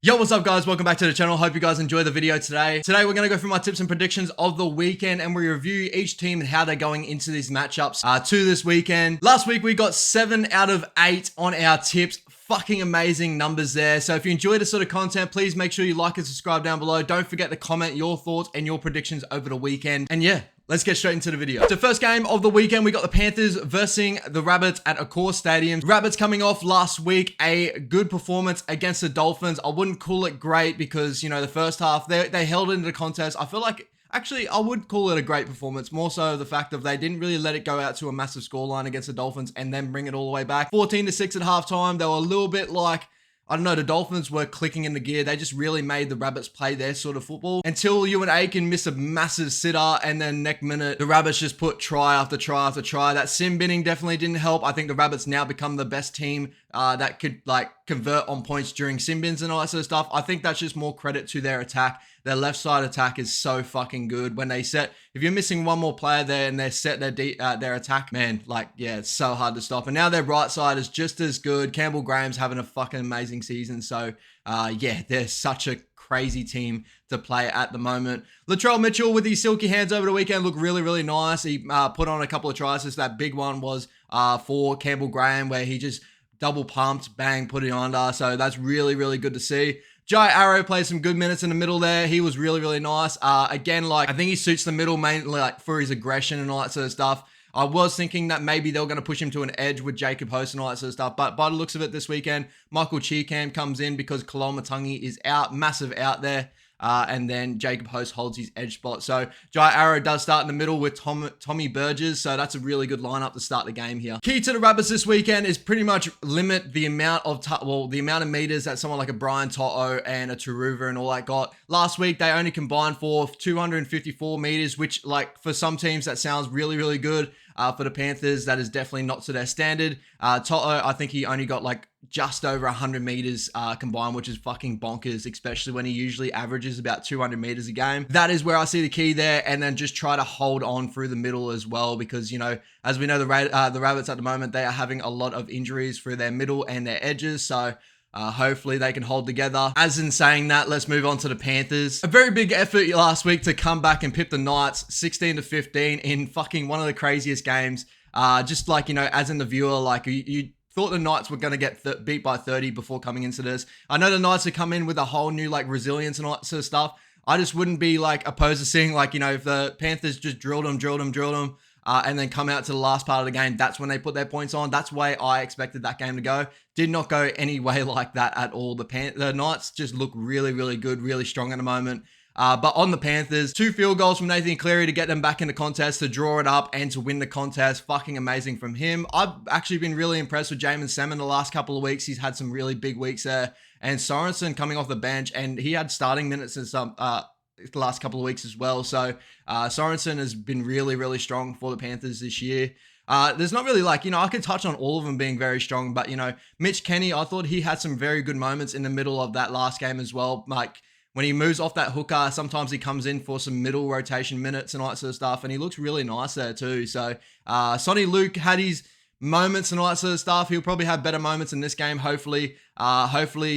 Yo, what's up guys? Welcome back to the channel. Hope you guys enjoy the video today. Today we're going to go through my tips and predictions of the weekend and we review each team and how they're going into these matchups to this weekend. Last week we got 7 out of 8 on our tips. Fucking amazing numbers there. So if you enjoy this sort of content, please make sure you like and subscribe down below. Don't forget to comment your thoughts and your predictions over the weekend. And yeah, let's get straight into the video. So first game of the weekend, we got the Panthers versus the Rabbits at Accor Stadium. Rabbits coming off last week, a good performance against the Dolphins. I wouldn't call it great because, you know, the first half, they held into the contest. I feel like, actually, I would call it a great performance. More so the fact that they didn't really let it go out to a massive scoreline against the Dolphins and then bring it all the way back. 14-6 at halftime. They were a little bit like, I don't know, the Dolphins were clicking in the gear. They just really made the Rabbits play their sort of football until Ewan Aiken missed a massive sitter and then next minute, the Rabbits just put try after try after try. That sim binning definitely didn't help. I think the Rabbits now become the best team that could like convert on points during sim bins and all that sort of stuff. I think that's just more credit to their attack. Their left side attack is so fucking good. When they set, if you're missing one more player there and they set their attack, man, like, yeah, it's so hard to stop. And now their right side is just as good. Campbell Graham's having a fucking amazing season. So, yeah, they're such a crazy team to play at the moment. Latrell Mitchell with his silky hands over the weekend looked really, really nice. He put on a couple of tries. Just that big one was for Campbell Graham where he just double pumped, bang, put it under. So that's really, really good to see. Jai Arrow played some good minutes in the middle there. He was really, really nice. Again, like, I think he suits the middle mainly like for his aggression and all that sort of stuff. I was thinking that maybe they were going to push him to an edge with Jacob Host and all that sort of stuff. But by the looks of it this weekend, Michael Cheekham comes in because Kolomatangi is out, massive out there. And then Jacob Host holds his edge spot. So Jai Arrow does start in the middle with Tommy Burgess. So that's a really good lineup to start the game here. Key to the Rabbits this weekend is pretty much limit the amount of the amount of meters that someone like a Brian Toto and a Taruva and all that got. Last week they only combined for 254 meters, which like for some teams that sounds really, really good. For the Panthers, that is definitely not to their standard. Toto, I think he only got like just over 100 meters combined, which is fucking bonkers, especially when he usually averages about 200 meters a game. That is where I see the key there, and then just try to hold on through the middle as well, because, you know, as we know, the Rabbits at the moment, they are having a lot of injuries through their middle and their edges, so hopefully they can hold together. As in saying that, let's move on to the Panthers. A very big effort last week to come back and pip the Knights 16-15 in fucking one of the craziest games. Just like, you know, as in the viewer, like you thought the Knights were going to get beat by 30 before coming into this. I know the Knights have come in with a whole new like resilience and all that sort of stuff. I just wouldn't be like opposed to seeing like, you know, if the Panthers just drilled them, and then come out to the last part of the game, that's when they put their points on. That's the way I expected that game to go. Did not go any way like that at all. The Knights just look really, really good, really strong at the moment. But on the Panthers, 2 field goals from Nathan Cleary to get them back in the contest, to draw it up and to win the contest. Fucking amazing from him. I've actually been really impressed with Jamin Salmon the last couple of weeks. He's had some really big weeks there. And Sorensen coming off the bench, and he had starting minutes in some the last couple of weeks as well. So Sorensen has been really, really strong for the Panthers this year. There's not really like, you know, I could touch on all of them being very strong, but, you know, Mitch Kenny, I thought he had some very good moments in the middle of that last game as well. Like when he moves off that hooker, sometimes he comes in for some middle rotation minutes and all that sort of stuff. And he looks really nice there too. So Sonny Luke had his moments and all that sort of stuff. He'll probably have better moments in this game. Hopefully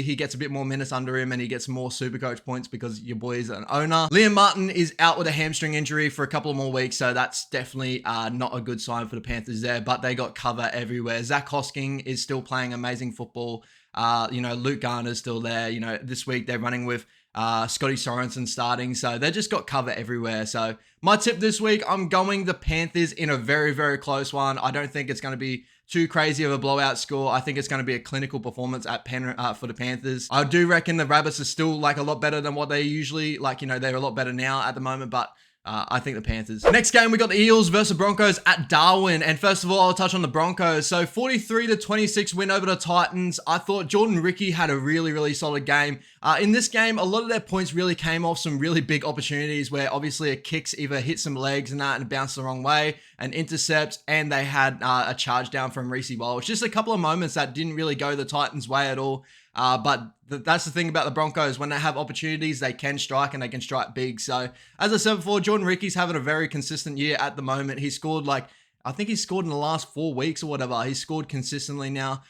he gets a bit more minutes under him and he gets more super coach points because your boy is an owner. Liam Martin is out with a hamstring injury for a couple of more weeks, so that's definitely not a good sign for the Panthers there, but they got cover everywhere. Zach Hosking is still playing amazing football. You know, Luke Garner's still there. You know, this week they're running with Scotty Sorensen starting, so they just got cover everywhere. So my tip this week, I'm going the Panthers in a very, very close one. I don't think it's going to be too crazy of a blowout score. I think it's going to be a clinical performance for the Panthers. I do reckon the Rabbits are still like a lot better than what they usually, like, you know, they're a lot better now at the moment, but I think the Panthers. Next game, we got the Eels versus Broncos at Darwin. And first of all, I'll touch on the Broncos. So 43-26 win over the Titans. I thought Jordan Ricky had a really, really solid game. In this game, a lot of their points really came off some really big opportunities where obviously a kicks either hit some legs and that and bounced the wrong way, an intercept, and they had a charge down from Reece Walsh. Just a couple of moments that didn't really go the Titans' way at all. But that's the thing about the Broncos. When they have opportunities, they can strike and they can strike big. So as I said before, Jordan Ricky's having a very consistent year at the moment. He scored like I think he's scored in the last 4 weeks or whatever. He's scored consistently now.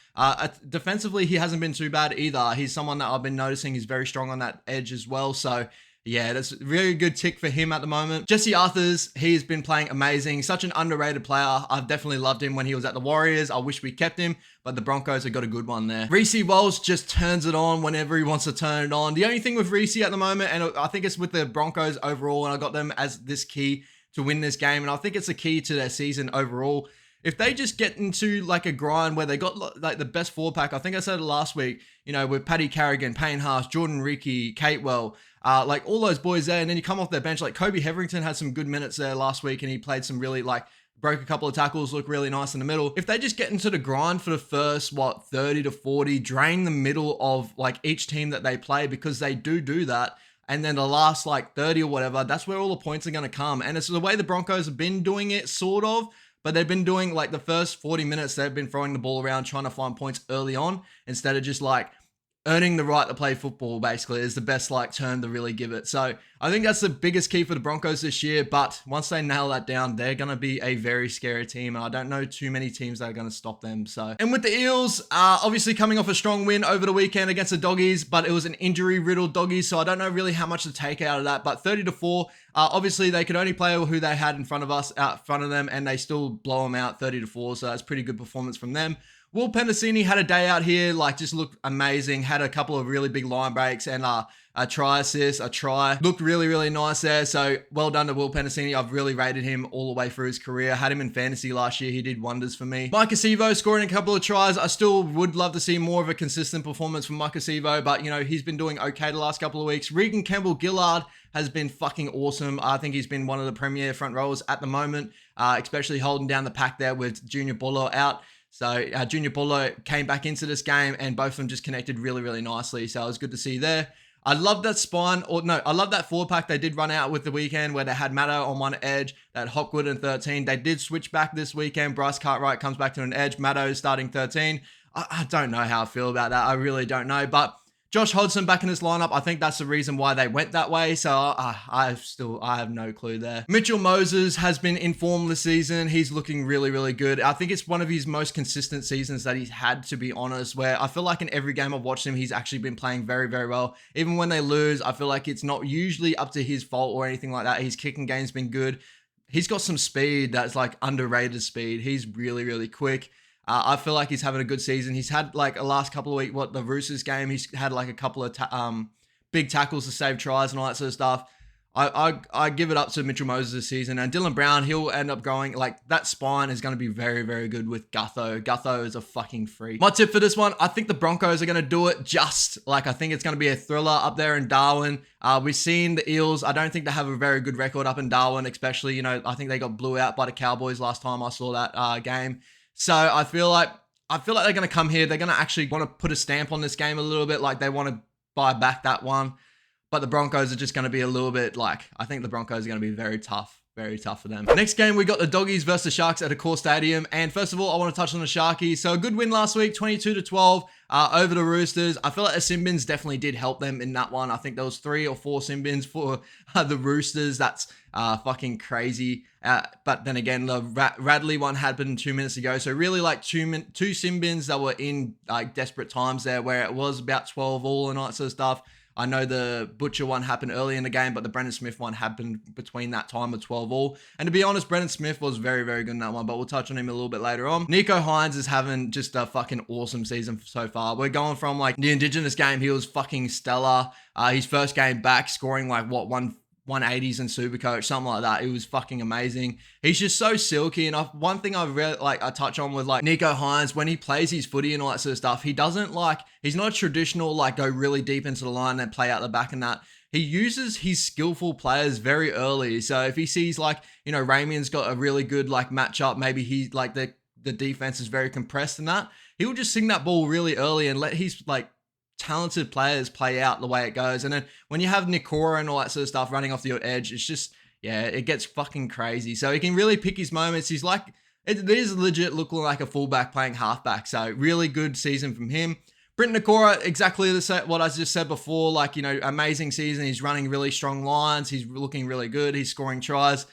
Defensively, he hasn't been too bad either. He's someone that I've been noticing is very strong on that edge as well. So yeah, that's a really good tick for him at the moment. Jesse Arthurs, he's been playing amazing. Such an underrated player. I've definitely loved him when he was at the Warriors. I wish we kept him, but the Broncos have got a good one there. Reece Wells just turns it on whenever he wants to turn it on. The only thing with Reece at the moment, and I think it's with the Broncos overall, and I got them as this key to win this game, and I think it's a key to their season overall. If they just get into like a grind where they got like the best forward pack, I think I said it last week, you know, with Paddy Carrigan, Payne Haas, Jordan Ricky, Catewell, like all those boys there, and then you come off their bench, like Kobe Hetherington had some good minutes there last week, and he played some really like, broke a couple of tackles, looked really nice in the middle. If they just get into the grind for the first, 30 to 40, drain the middle of like each team that they play, because they do that, and then the last like 30 or whatever, that's where all the points are going to come. And it's the way the Broncos have been doing it, sort of. But they've been doing like the first 40 minutes, they've been throwing the ball around, trying to find points early on, instead of just like earning the right to play football, basically, is the best like term to really give it. So I think that's the biggest key for the Broncos this year. But once they nail that down, they're going to be a very scary team. And I don't know too many teams that are going to stop them. So, and with the Eels, obviously coming off a strong win over the weekend against the Doggies, but it was an injury-riddled Doggies. So I don't know really how much to take out of that. But 30-4, obviously they could only play who they had in front of us, out front of them, and they still blow them out 30-4. So that's pretty good performance from them. Will Penasini had a day out here, like just looked amazing. Had a couple of really big line breaks and a try assist, a try. Looked really, really nice there. So well done to Will Penasini. I've really rated him all the way through his career. Had him in fantasy last year. He did wonders for me. Mike Acevo scoring a couple of tries. I still would love to see more of a consistent performance from Mike Acevo, but you know, he's been doing okay the last couple of weeks. Regan Campbell-Gillard has been fucking awesome. I think he's been one of the premier front rowers at the moment, especially holding down the pack there with Junior Buller out. So Junior Buller came back into this game, and both of them just connected really, really nicely. So it was good to see there. I love that spine, I love that forward pack they did run out with the weekend, where they had Maddo on one edge, they had Hopgood in 13. They did switch back this weekend. Bryce Cartwright comes back to an edge. Maddo starting 13. I don't know how I feel about that. I really don't know. But Josh Hodgson back in this lineup, I think that's the reason why they went that way. So I have no clue there. Mitchell Moses has been in form this season. He's looking really, really good. I think it's one of his most consistent seasons that he's had, to be honest, where I feel like in every game I've watched him, he's actually been playing very, very well. Even when they lose, I feel like it's not usually up to his fault or anything like that. His kicking game's been good. He's got some speed that's like underrated speed. He's really, really quick. I feel like he's having a good season. He's had like a last couple of weeks, the Roosters game, he's had like a couple of big tackles to save tries and all that sort of stuff. I give it up to Mitchell Moses this season. And Dylan Brown, he'll end up going, like, that spine is going to be very, very good with Gutho. Gutho is a fucking freak. My tip for this one, I think the Broncos are going to do it I think it's going to be a thriller up there in Darwin. We've seen the Eels. I don't think they have a very good record up in Darwin, especially, you know, I think they got blew out by the Cowboys last time I saw that game. So I feel like they're going to come here. They're going to actually want to put a stamp on this game a little bit. Like they want to buy back that one. But the Broncos are just going to be a little bit like, I think the Broncos are going to be very tough for them. Next game, we got the Doggies versus the Sharks at Accor Stadium. And first of all, I want to touch on the Sharkies. So a good win last week, 22-12 over the Roosters. I feel like the sin bins definitely did help them in that one. I think there was 3 or 4 sin bins for the Roosters. That's fucking crazy. But then again, the Radley one happened 2 minutes ago. So really like two sin bins that were in like desperate times there, where it was about 12 all and all that sort of stuff. I know the Butcher one happened early in the game, but the Brendan Smith one happened between that time of 12 all. And to be honest, Brendan Smith was very, very good in that one, but we'll touch on him a little bit later on. Nico Hines is having just a fucking awesome season so far. We're going from like the Indigenous game, he was fucking stellar. His first game back, scoring like 180s in Supercoach, something like that. It was fucking amazing. He's just so silky. And one thing I've read, like I touch on with like Nico Hines, when he plays his footy and all that sort of stuff, he's not a traditional like go really deep into the line and play out the back and that. He uses his skillful players very early. So if he sees like, you know, Ramian's got a really good like matchup, maybe he like the defense is very compressed and that, he will just sing that ball really early and let his like talented players play out the way it goes. And then when you have Nikora and all that sort of stuff running off the edge, it's just, yeah, it gets fucking crazy. So he can really pick his moments. He's like, it is legit looking like a fullback playing halfback. So really good season from him. Britton Nikora, exactly what I just said before. Like, you know, amazing season. He's running really strong lines. He's looking really good. He's scoring tries.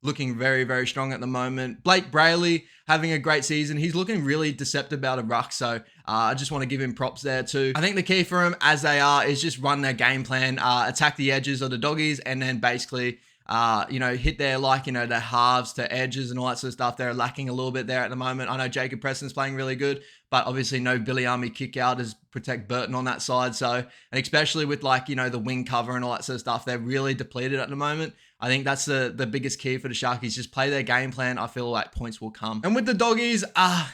looking very, very strong at the moment. Blake Brayley having a great season. He's looking really deceptive out of ruck, so I just want to give him props there too. I think the key for him, as they are, is just run their game plan, attack the edges of the doggies, and then basically hit their their halves to edges and all that sort of stuff. They're lacking a little bit there at the moment. I know Jacob Preston's playing really good, but obviously no Billy Army kick out to protect Burton on that side. So, and especially with the wing cover and all that sort of stuff, they're really depleted at the moment. I think that's the biggest key for the Sharkies. Just play their game plan. I feel like points will come. And with the doggies, I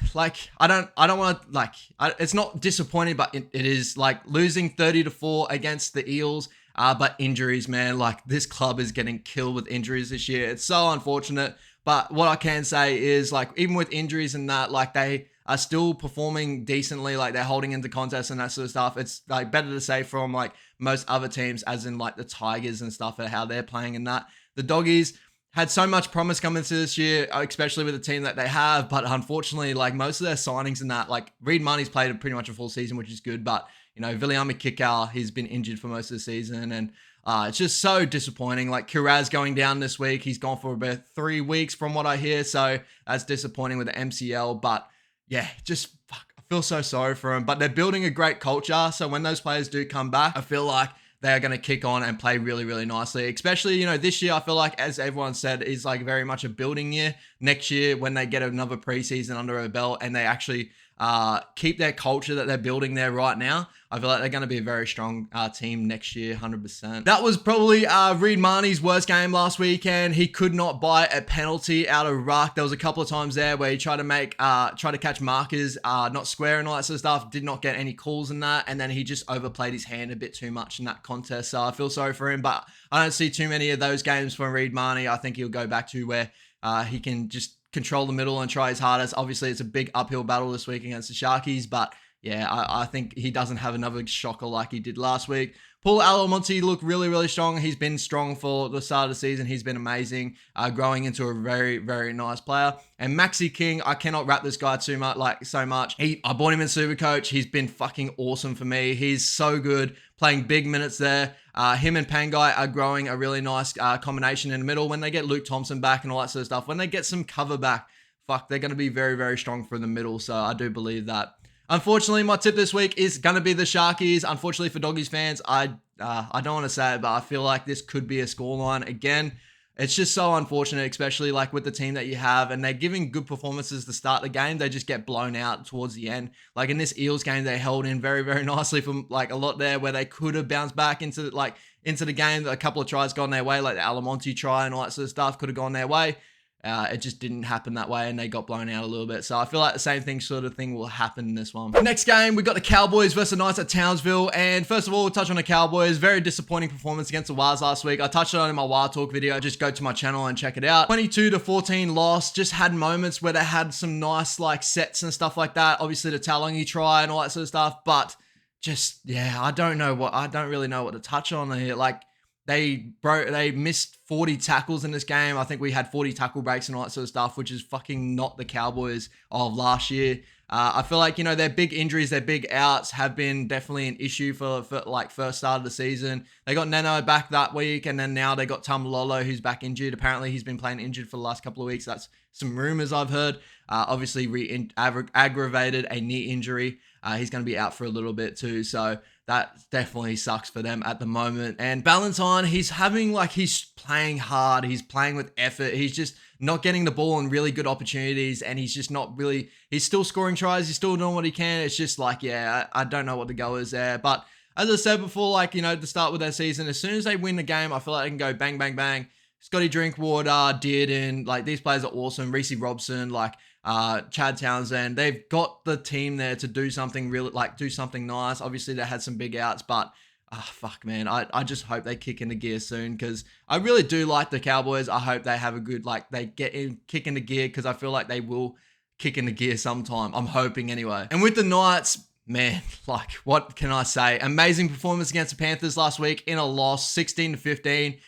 don't want to it's not disappointing, but it is like losing 30-4 against the Eels. But injuries, man, this club is getting killed with injuries this year. It's so unfortunate. But what I can say is even with injuries and that, they are still performing decently. They're holding into contests and that sort of stuff. It's better to say from most other teams, as in the Tigers and stuff, and how they're playing and that. The doggies had so much promise coming into this year, especially with the team that they have. But unfortunately, most of their signings and that, Reed Marnie's played pretty much a full season, which is good. But Viliami KIKAU, he's been injured for most of the season, and it's just so disappointing. Kiraz going down this week. He's gone for about 3 weeks from what I hear, so that's disappointing with the MCL. But yeah, I feel so sorry for him. But they're building a great culture, so when those players do come back, I feel like they are going to kick on and play really, really nicely. Especially, this year, I feel like, as everyone said, is very much a building year. Next year, when they get another preseason under their belt and they actually keep their culture that they're building there right now, I feel like they're going to be a very strong team next year, 100%. That was probably Reed Marnie's worst game last weekend. He could not buy a penalty out of ruck. There was a couple of times there where he tried to catch markers, not square and all that sort of stuff. Did not get any calls in that, and then he just overplayed his hand a bit too much in that contest. So I feel sorry for him, but I don't see too many of those games from Reed Marnie. I think he'll go back to where he can just control the middle and try his hardest. Obviously, it's a big uphill battle this week against the Sharkies, but yeah, I think he doesn't have another shocker like he did last week. Paul Alamonte looked really, really strong. He's been strong for the start of the season. He's been amazing, growing into a very, very nice player. And Maxi King, I cannot rap this guy so much. I bought him in Supercoach. He's been fucking awesome for me. He's so good, playing big minutes there. Him and Pangai are growing a really nice combination in the middle. When they get Luke Thompson back and all that sort of stuff, when they get some cover back, they're going to be very, very strong for the middle. So I do believe that. Unfortunately, my tip this week is going to be the Sharkies. Unfortunately for Doggies fans, I don't want to say it, but I feel like this could be a scoreline. Again, it's just so unfortunate, especially with the team that you have, and they're giving good performances to start the game. They just get blown out towards the end. In this Eels game, they held in very, very nicely from a lot there where they could have bounced back into the game. A couple of tries gone their way, the Alamonte try and all that sort of stuff could have gone their way. It just didn't happen that way, and they got blown out a little bit. So I feel like the same sort of thing will happen in this one. Next game, we got the Cowboys versus the Knights at Townsville. And first of all, we'll touch on the Cowboys. Very disappointing performance against the Wars last week. I touched on it in my Wild Talk video. Just go to my channel and check it out. 22-14 loss. Just had moments where they had some nice sets and stuff like that. Obviously the Talangi try and all that sort of stuff. But just, yeah, I don't really know what to touch on here. They missed 40 tackles in this game. I think we had 40 tackle breaks and all that sort of stuff, which is fucking not the Cowboys of last year. I feel like, their big injuries, their big outs have been definitely an issue for first start of the season. They got Neno back that week, and then now they got Tamalolo, who's back injured. Apparently, he's been playing injured for the last couple of weeks. That's some rumors I've heard. Obviously, aggravated a knee injury. He's going to be out for a little bit too, so that definitely sucks for them at the moment. And Ballantyne, he's playing hard. He's playing with effort. He's just not getting the ball in really good opportunities, and he's just not really, he's still scoring tries. He's still doing what he can. It's just I don't know what the go is there. But as I said before, to start with their season, as soon as they win the game, I feel like they can go bang, bang, bang. Scotty Drinkwater, Dearden, these players are awesome. Reece Robson, Chad Townsend, they've got the team there to do something really, do something nice. Obviously, they had some big outs, but fuck, man, I just hope they kick into gear soon, because I really do like the Cowboys. I hope they have a good, they kick into gear, because I feel like they will kick into gear sometime. I'm hoping anyway. And with the Knights, man, what can I say? Amazing performance against the Panthers last week in a loss, 16-15.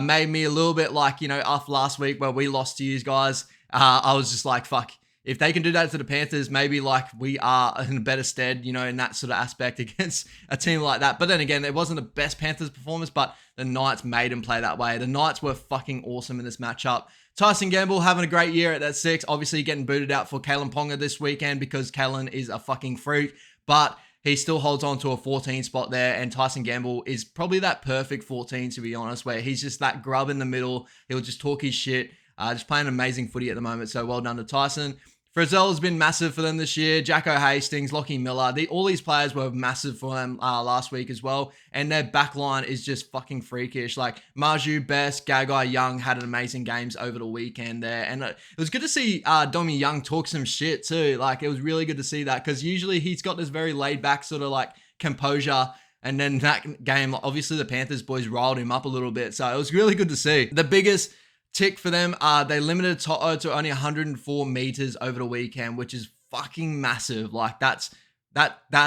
Made me a little bit after last week where we lost to you guys. I was just fuck. if they can do that to the Panthers, maybe like we are in a better stead, you know, in that sort of aspect against a team like that. But then again, it wasn't the best Panthers performance, but the Knights made them play that way. The Knights were fucking awesome in this matchup. Tyson Gamble having a great year at that 6. Obviously getting booted out for Kalen Ponga this weekend because Kalen is a fucking freak. But he still holds on to a 14 spot there. And Tyson Gamble is probably that perfect 14, to be honest, where he's just that grub in the middle. He'll just talk his shit. Just playing amazing footy at the moment. So well done to Tyson. Frizzell has been massive for them this year. Jacko Hastings, Lockie Miller. All these players were massive for them last week as well. And their back line is just fucking freakish. Like Marju, Best, Gagai, Young had an amazing games over the weekend there. And it was good to see Domi Young talk some shit too. Like it was really good to see that because usually he's got this very laid back sort of like composure. And then that game, obviously the Panthers boys riled him up a little bit. So it was really good to see. The biggest tick for them, they limited Toto to only 104 meters over the weekend, which is fucking massive. Like that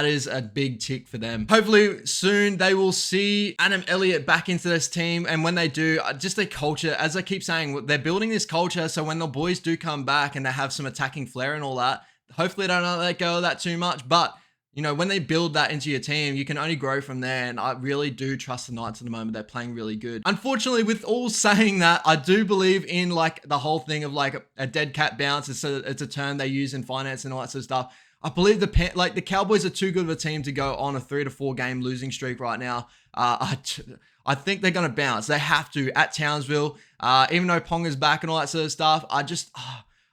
is a big tick for them. Hopefully soon they will see Adam Elliott back into this team. And when they do, just their culture, as I keep saying, they're building this culture. So when the boys do come back and they have some attacking flair and all that, hopefully they don't let go of that too much. But you know, when they build that into your team, you can only grow from there. And I really do trust the Knights at the moment. They're playing really good. Unfortunately, with all saying that, I do believe in like the whole thing of like a dead cat bounce. It's a term they use in finance and all that sort of stuff. I believe the Cowboys are too good of a team to go on a 3 to 4 game losing streak right now. I think they're going to bounce. They have to at Townsville. Even though Ponga's back and all that sort of stuff,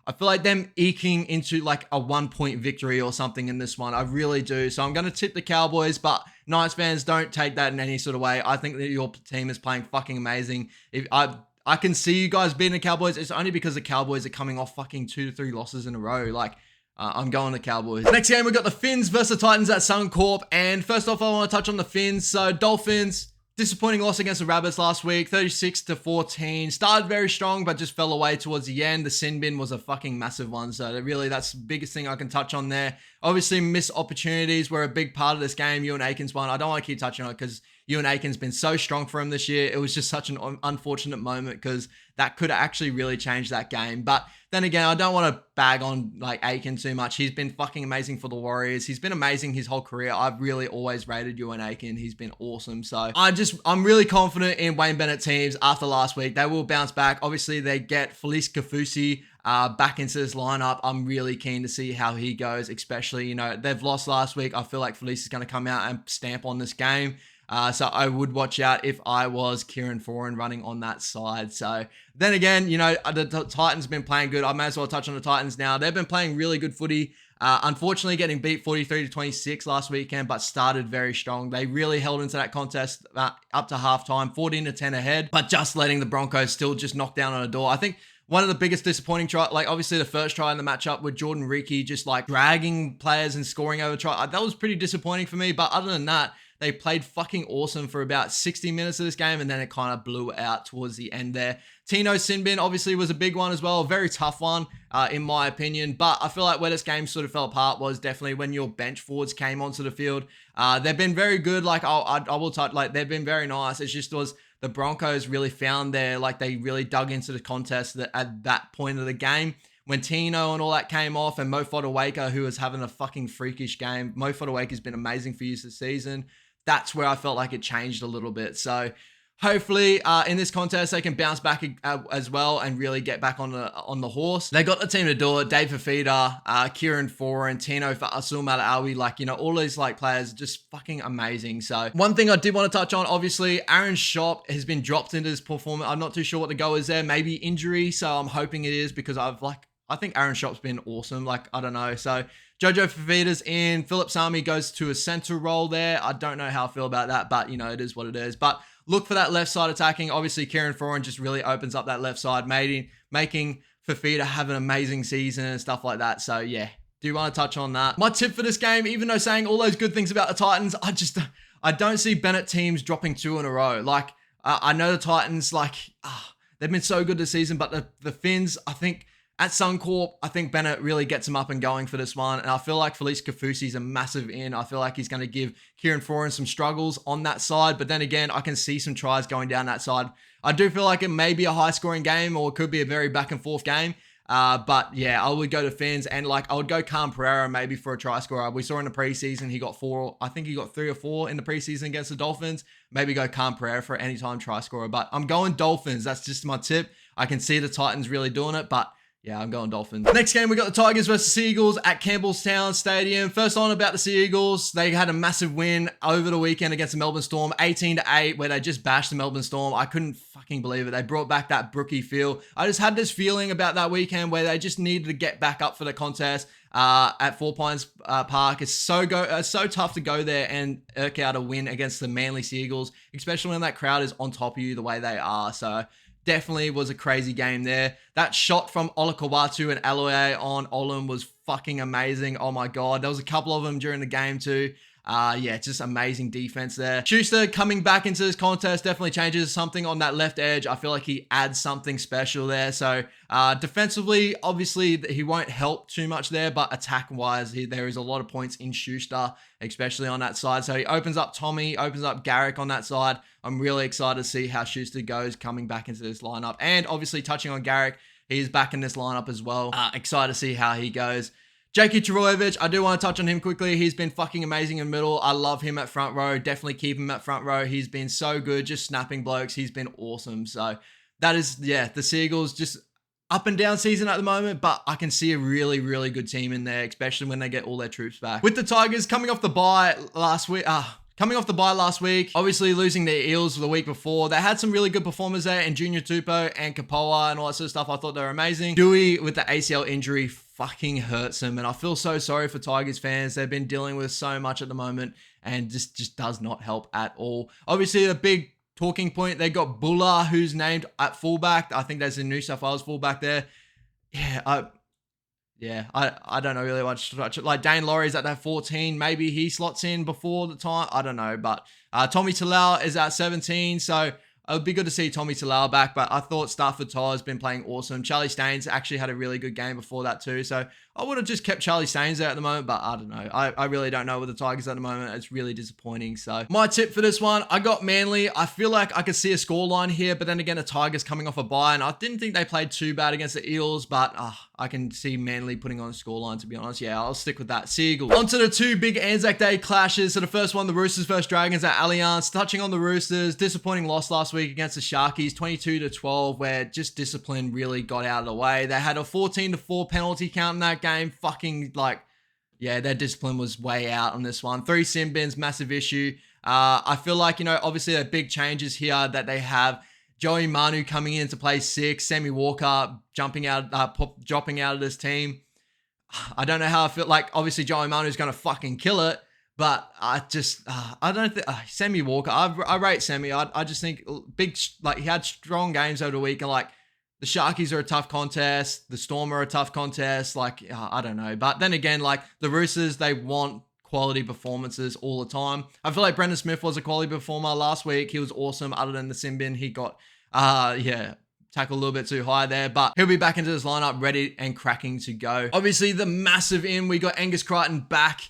I feel like them eking into like a 1-point victory or something in this one. I really do. So I'm going to tip the Cowboys, but Knights fans, don't take that in any sort of way. I think that your team is playing fucking amazing. If I can see you guys beating the Cowboys, it's only because the Cowboys are coming off fucking 2 to 3 losses in a row. Like, I'm going to Cowboys. Next game, we got the Finns versus the Titans at Suncorp. And first off, I want to touch on the Finns. So Dolphins, disappointing loss against the Rabbits last week, 36-14. Started very strong, but just fell away towards the end. The sin bin was a fucking massive one. So really, that's the biggest thing I can touch on there. Obviously, missed opportunities were a big part of this game. Ewan Aikens won. I don't want to keep touching on it because Ewan Aikens been so strong for him this year. It was just such an unfortunate moment because that could have actually really changed that game. But then again, I don't want to bag on like Aiken too much. He's been fucking amazing for the Warriors. He's been amazing his whole career. I've really always rated Ewan Aiken. He's been awesome. So I'm really confident in Wayne Bennett teams after last week. They will bounce back. Obviously, they get Felice Kafusi back into this lineup. I'm really keen to see how he goes, especially, you know, they've lost last week. I feel like Felice is going to come out and stamp on this game. So I would watch out if I was Kieran Foran running on that side. So then again, you know, the Titans been playing good. I may as well touch on the Titans now. They've been playing really good footy. Unfortunately, getting beat 43-26 last weekend, but started very strong. They really held into that contest up to halftime, 14-10 ahead, but just letting the Broncos still just knock down on a door. I think one of the biggest disappointing try, like obviously the first try in the matchup with Jordan Ricky just like dragging players and scoring over try. That was pretty disappointing for me. But other than that, they played fucking awesome for about 60 minutes of this game, and then it kind of blew out towards the end there. Tino Sinbin obviously was a big one as well, a very tough one in my opinion, but I feel like where this game sort of fell apart was definitely when your bench forwards came onto the field. They've been very good, like I will touch, like they've been very nice. It's just was the Broncos really found they really dug into the contest at that point of the game. When Tino and all that came off and Mo Fotuaika, who was having a fucking freakish game. Mo Fotuaika's been amazing for you this season. That's where I felt like it changed a little bit. So hopefully in this contest, they can bounce back as well and really get back on the horse. They got the team to do it. Dave Fafita, Kieran Foran, Tino Fa'asuamaleaui, like, you know, all these like players just fucking amazing. So one thing I did want to touch on, obviously, Aaron Schopp has been dropped into this performance. I'm not too sure what the go is there. Maybe injury. So I'm hoping it is because I think Aaron Schopp's been awesome. Like, I don't know. So Jojo Fafita's in. Philip Sami goes to a center role there. I don't know how I feel about that, but, you know, it is what it is. But look for that left side attacking. Obviously, Kieran Foran just really opens up that left side, making Fafita have an amazing season and stuff like that. So, yeah, do want to touch on that. My tip for this game, even though saying all those good things about the Titans, I don't see Bennett teams dropping 2 in a row. Like, I know the Titans, like, they've been so good this season, but the Finns, I think, at Suncorp, I think Bennett really gets him up and going for this one. And I feel like Felice Kafusi's a massive in. I feel like he's going to give Kieran Foran some struggles on that side. But then again, I can see some tries going down that side. I do feel like it may be a high-scoring game or it could be a very back-and-forth game. But yeah, I would go to Finns, and like I would go Cam Pereira maybe for a try scorer. We saw in the preseason he got 4. I think he got 3 or 4 in the preseason against the Dolphins. Maybe go Cam Pereira for anytime try scorer. But I'm going Dolphins. That's just my tip. I can see the Titans really doing it, but yeah, I'm going Dolphins. Next game, we got the Tigers versus Sea Eagles at Campbelltown Stadium. First on about the Sea Eagles, they had a massive win over the weekend against the Melbourne Storm, 18-8, where they just bashed the Melbourne Storm. I couldn't fucking believe it. They brought back that brookie feel. I just had this feeling about that weekend where they just needed to get back up for the contest at Four Pines Park. It's so tough to go there and eke out a win against the Manly Sea Eagles, especially when that crowd is on top of you the way they are. So definitely was a crazy game there. That shot from Olakawatu and Aloe on Olam was fucking amazing. Oh my God. There was a couple of them during the game too. Yeah, just amazing defense there. Schuster coming back into this contest definitely changes something on that left edge. I feel like he adds something special there. So defensively, obviously he won't help too much there, but attack-wise, there is a lot of points in Schuster, especially on that side. So he opens up Tommy, opens up Garrick on that side. I'm really excited to see how Schuster goes coming back into this lineup. And obviously touching on Garrick, he's back in this lineup as well. Excited to see how he goes. Jakey Trbojevic, I do want to touch on him quickly. He's been fucking amazing in the middle. I love him at front row. Definitely keep him at front row. He's been so good, just snapping blokes. He's been awesome. So that is, yeah, the Seagulls just up and down season at the moment, but I can see a really, really good team in there, especially when they get all their troops back. With the Tigers coming off the bye last week, obviously losing the Eels the week before. They had some really good performers there in Junior Tupou and Kapoa and all that sort of stuff. I thought they were amazing. Dewey with the ACL injury fucking hurts him, and I feel so sorry for Tigers fans. They've been dealing with so much at the moment, and just does not help at all. Obviously, the big talking point, they got Buller, who's named at fullback. I think there's a New South Wales fullback there. I don't know really much. Like Dane Laurie's at that 14. Maybe he slots in before the time. I don't know. But Tommy Talau is at 17. So it would be good to see Tommy Talau back. But I thought Stafford Todd has been playing awesome. Charlie Staines actually had a really good game before that too. So I would have just kept Charlie Staines there at the moment. But I don't know. I really don't know with the Tigers at the moment. It's really disappointing. So my tip for this one, I got Manly. I feel like I could see a scoreline here. But then again, the Tigers coming off a bye. And I didn't think they played too bad against the Eels. But I can see Manly putting on a scoreline, to be honest. Yeah, I'll stick with that. Seagulls. On to the two big Anzac Day clashes. So the first one, the Roosters versus Dragons at Allianz. Touching on the Roosters, disappointing loss last week against the Sharkies, 22-12, where just discipline really got out of the way. They had a 14-4 penalty count in that game. Fucking like, yeah, their discipline was way out on this one. 3 sin bins, massive issue. I feel like, obviously the big changes here that they have. Joey Manu coming in to play 6, Sammy Walker dropping out of this team. I don't know how I feel. Like, obviously Joey Manu is going to fucking kill it, but I don't think Sammy Walker. I rate Sammy. I just think he had strong games over the week, and like the Sharkies are a tough contest, the Storm are a tough contest. Like I don't know, but then again, like the Roosters, they want quality performances all the time. I feel like Brendan Smith was a quality performer last week. He was awesome. Other than the sin bin, he got tackled a little bit too high there, but he'll be back into this lineup ready and cracking to go. Obviously the massive in, we got Angus Crichton back.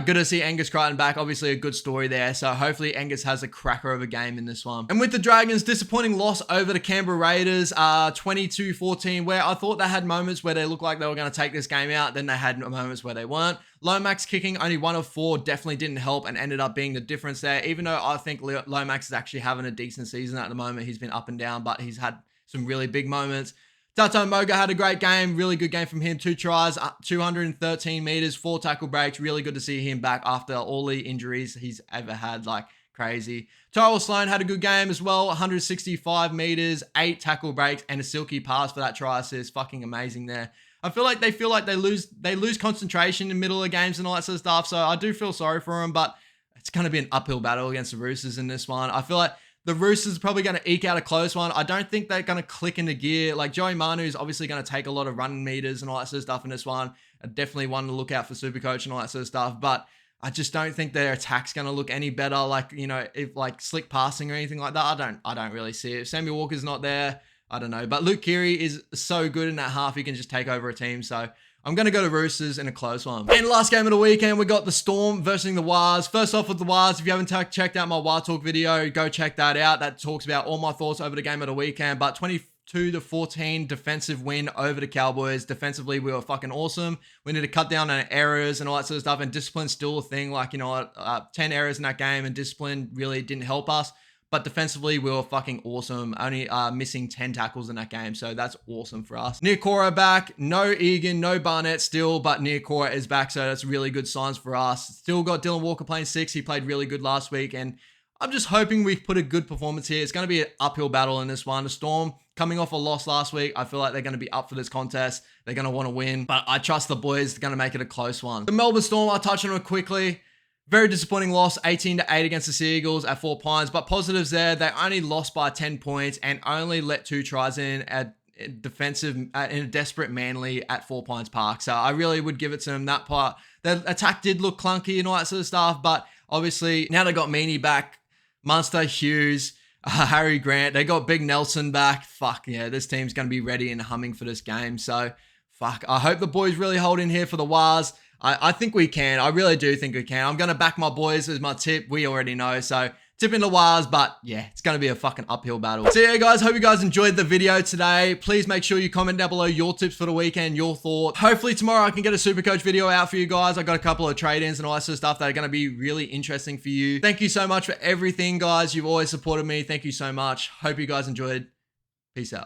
Good to see Angus Crichton back. Obviously a good story there. So hopefully Angus has a cracker of a game in this one. And with the Dragons, disappointing loss over the Canberra Raiders, 22-14, where I thought they had moments where they looked like they were going to take this game out. Then they had moments where they weren't. Lomax kicking only 1 of 4 definitely didn't help and ended up being the difference there. Even though I think Lomax is actually having a decent season at the moment. He's been up and down, but he's had some really big moments. Tato Moga had a great game. Really good game from him. 2 tries, 213 meters, 4 tackle breaks. Really good to see him back after all the injuries he's ever had. Like crazy. Tyrell Sloan had a good game as well. 165 meters, 8 tackle breaks, and a silky pass for that try assist. Fucking amazing there. I feel like they lose concentration in the middle of games and all that sort of stuff. So I do feel sorry for him, but it's going to be an uphill battle against the Roosters in this one. I feel like the Roosters are probably going to eke out a close one. I don't think they're going to click into gear. Like Joey Manu is obviously going to take a lot of running meters and all that sort of stuff in this one. Definitely one to look out for Supercoach and all that sort of stuff. But I just don't think their attack's going to look any better. Like, if like slick passing or anything like that, I don't really see it. If Sammy Walker's not there, I don't know. But Luke Keary is so good in that half. He can just take over a team. So I'm going to go to Roosters in a close one. And last game of the weekend, we got the Storm versus the Wars. First off with the Wars, if you haven't checked out my War Talk video, go check that out. That talks about all my thoughts over the game of the weekend. But 42-14 defensive win over the Cowboys. Defensively, we were fucking awesome. We need to cut down on errors and all that sort of stuff. And discipline's still a thing. Like, 10 errors in that game, and discipline really didn't help us. But defensively, we were fucking awesome. Only missing 10 tackles in that game. So that's awesome for us. Niokora back. No Egan, no Barnett still, but Niokora is back. So that's really good signs for us. Still got Dylan Walker playing 6. He played really good last week. And I'm just hoping we put a good performance here. It's going to be an uphill battle in this one. The Storm, coming off a loss last week, I feel like they're going to be up for this contest. They're going to want to win. But I trust the boys. They're going to make it a close one. The Melbourne Storm, I'll touch on it quickly. Very disappointing loss, 18-8 against the Sea Eagles at 4 Pines. But positives there, they only lost by 10 points and only let 2 tries in at defensive, in a desperate Manly at 4 Pines Park. So I really would give it to them that part. The attack did look clunky and all that sort of stuff. But obviously, now they got Meaney back, Munster, Hughes, Harry Grant. They got Big Nelson back. Fuck yeah, this team's going to be ready and humming for this game. So fuck, I hope the boys really hold in here for the Wars. I think we can. I really do think we can. I'm going to back my boys as my tip. We already know. So tipping the Wars, but yeah, it's going to be a fucking uphill battle. So yeah, guys, hope you guys enjoyed the video today. Please make sure you comment down below your tips for the weekend, your thoughts. Hopefully tomorrow I can get a Supercoach video out for you guys. I got a couple of trade-ins and all that sort of stuff that are going to be really interesting for you. Thank you so much for everything, guys. You've always supported me. Thank you so much. Hope you guys enjoyed. Peace out.